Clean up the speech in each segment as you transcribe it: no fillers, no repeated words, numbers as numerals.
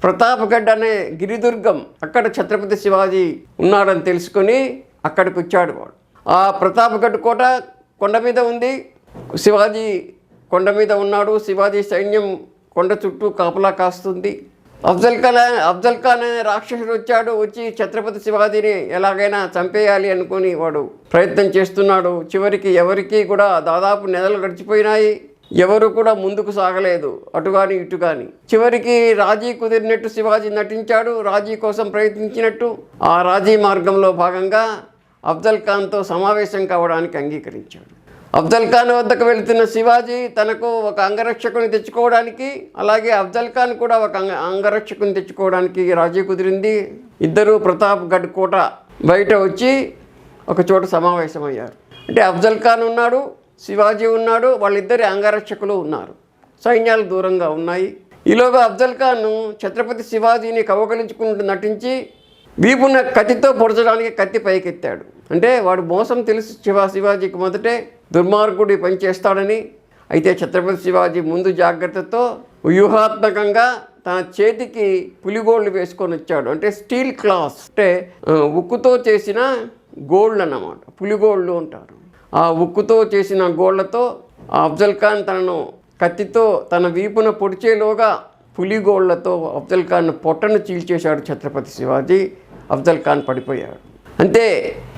ప్రతాప్గఢ్ అనే గిరిదుర్గం అక్కడ ఛత్రపతి శివాజీ ఉన్నాడని తెలుసుకొని అక్కడికి వచ్చాడు వాడు. ఆ ప్రతాప్గఢ్ కోట కొండ మీద ఉంది. శివాజీ కొండ మీద ఉన్నాడు. శివాజీ సైన్యం కొండ చుట్టూ కాపలా కాస్తుంది. అఫ్జల్ ఖాన్ అనే రాక్షసుడు వచ్చి ఛత్రపతి శివాజీని ఎలాగైనా చంపేయాలి అనుకుని వాడు ప్రయత్నం చేస్తున్నాడు. చివరికి ఎవరికి కూడా దాదాపు నెలలు గడిచిపోయినాయి. ఎవరు కూడా ముందుకు సాగలేదు, అటు కానీ ఇటు కానీ. చివరికి రాజీ కుదిరినట్టు శివాజీ నటించాడు. రాజీ కోసం ప్రయత్నించినట్టు ఆ రాజీ మార్గంలో భాగంగా అఫ్జల్ ఖాన్తో సమావేశం కావడానికి అంగీకరించాడు. అఫ్జల్ ఖాన్ వద్దకు వెళుతున్న శివాజీ తనకు ఒక అంగరక్షకుని తెచ్చుకోవడానికి, అలాగే అఫ్జల్ ఖాన్ కూడా ఒక అంగరక్షకుని తెచ్చుకోవడానికి రాజీ కుదిరింది. ఇద్దరూ ప్రతాప్గఢ్ కోట బయట వచ్చి ఒక చోట సమావేశమయ్యారు. అంటే అఫ్జల్ ఖాన్ ఉన్నాడు, శివాజీ ఉన్నాడు, వాళ్ళిద్దరి అంగరక్షకులు ఉన్నారు. సైన్యాలు దూరంగా ఉన్నాయి. ఈలోగా అఫ్జల్ ఖాన్ ఛత్రపతి శివాజీని కవకలించుకుంటూ నటించి వీపున కత్తితో పొడచడానికి కత్తి పైకెత్తాడు. అంటే వాడు మోసం తెలుసు శివాజీకి మొదటే, దుర్మార్గుడి పనిచేస్తాడని. అయితే ఛత్రపతి శివాజీ ముందు జాగ్రత్తతో వ్యూహాత్మకంగా తన చేతికి పులిగోళ్ళు వేసుకొని వచ్చాడు. అంటే స్టీల్ క్లాస్, అంటే ఉక్కుతో చేసిన గోల్డ్ అన్నమాట, పులిగోళ్ళు అంటారు. ఆ ఉక్కుతో చేసిన గోళ్లతో అఫ్జల్ ఖాన్ తనను కత్తితో తన వీపున పొడిచేలోగా పులిగోళ్లతో అఫ్జల్ ఖాన్ పొట్టను చీల్చేశాడు ఛత్రపతి శివాజీ. అఫ్జల్ ఖాన్ పడిపోయాడు. అంతే.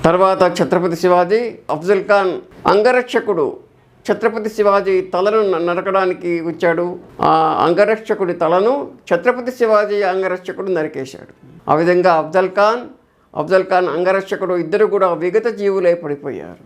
తర్వాత ఛత్రపతి శివాజీ, అఫ్జల్ ఖాన్ అంగరక్షకుడు ఛత్రపతి శివాజీ తలను నరకడానికి వచ్చాడు. ఆ అంగరక్షకుడి తలను ఛత్రపతి శివాజీ అంగరక్షకుడు నరికేశాడు. ఆ విధంగా అఫ్జల్ ఖాన్ అంగరక్షకుడు ఇద్దరు కూడా విగత జీవులై పడిపోయారు.